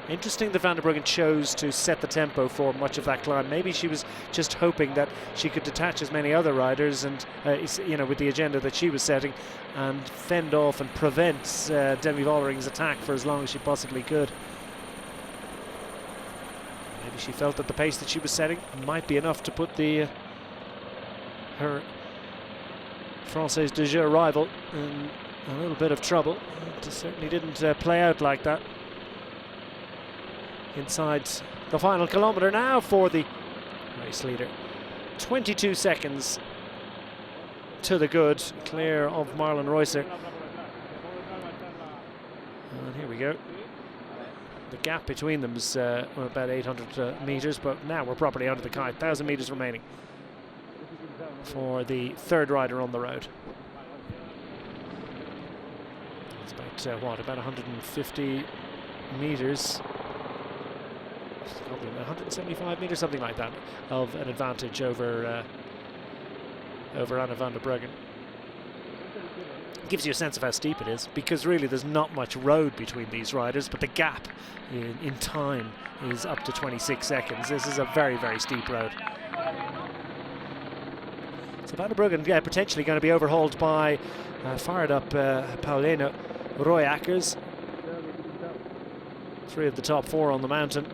Interesting that Van der Breggen chose to set the tempo for much of that climb. Maybe she was just hoping that she could detach as many other riders and, with the agenda that she was setting, and fend off and prevent Demi Vollering's attack for as long as she possibly could. Maybe she felt that the pace that she was setting might be enough to put her Française de Jeu rival in a little bit of trouble. It certainly didn't play out like that. Inside the final kilometre now for the race leader. 22 seconds to the good, clear of Marlon Reusser. And here we go. The gap between them is about 800 metres, but now we're properly under the kite. 1,000 metres remaining for the third rider on the road. It's about, about 150 metres. Probably 175 metres, something like that, of an advantage over Anna van der Breggen. Gives you a sense of how steep it is, because really there's not much road between these riders, but the gap in time is up to 26 seconds. This is a very, very steep road. So Van der Breggen, potentially going to be overhauled by fired up Pauline Royakkers. 3 of the top 4 on the mountain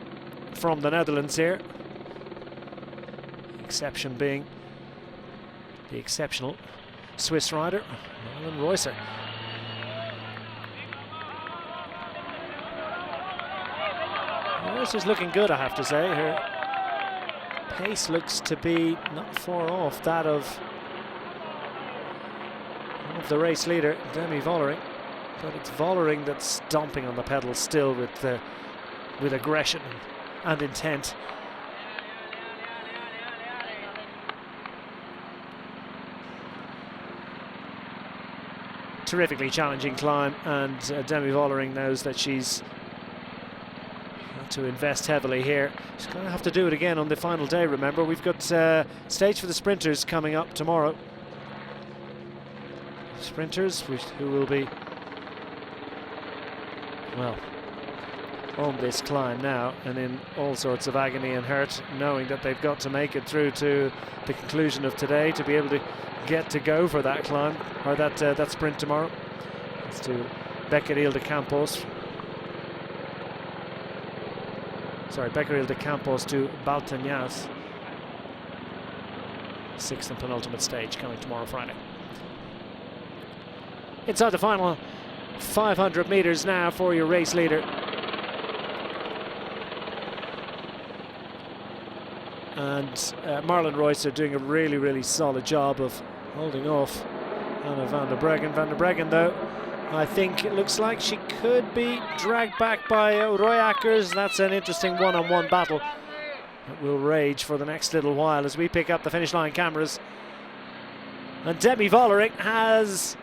from the Netherlands here. The exception being the exceptional Swiss rider, Marlon Reusser. Reusser's looking good, I have to say. Her pace looks to be not far off that of the race leader, Demi Vollering. But it's Vollering that's stomping on the pedals still with aggression and intent. Terrifically challenging climb, and Demi Vollering knows that she's got to invest heavily here. She's going to have to do it again on the final day, remember. We've got stage for the sprinters coming up tomorrow. Sprinters who will be, well, on this climb now and in all sorts of agony and hurt, knowing that they've got to make it through to the conclusion of today to be able to get to go for that climb, or that sprint tomorrow. It's to Becquerel de Campos. Sorry, Becquerel de Campos to Baltanyas. 6th and penultimate stage coming tomorrow, Friday. Inside the final 500 metres now for your race leader. And Marlon Reusser doing a really, really solid job of holding off Anna van der Breggen. Van der Breggen, though, I think it looks like she could be dragged back by Royakkers. That's an interesting one-on-one battle that will rage for the next little while as we pick up the finish line cameras. And Demi Vollering has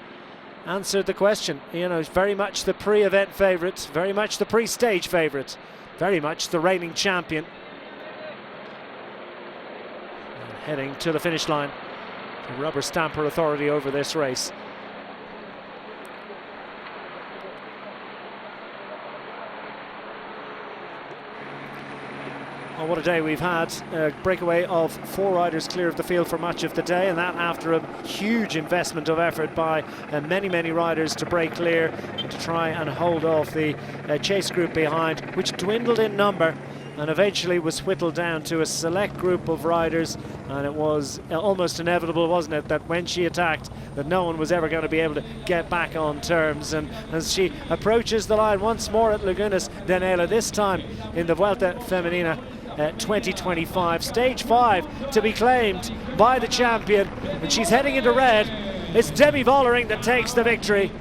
answered the question. You know, very much the pre-event favourite, very much the pre-stage favourite, very much the reigning champion. And heading to the finish line to rubber stamp her authority over this race. Oh, what a day we've had. A breakaway of 4 riders clear of the field for much of the day, and that after a huge investment of effort by many riders to break clear and to try and hold off the chase group behind, which dwindled in number and eventually was whittled down to a select group of riders. And it was almost inevitable, wasn't it, that when she attacked, that no one was ever going to be able to get back on terms. And as she approaches the line once more at Lagunas de Nela, this time in the Vuelta Femenina 2025, stage 5 to be claimed by the champion, and she's heading into red. It's Demi Vollering that takes the victory.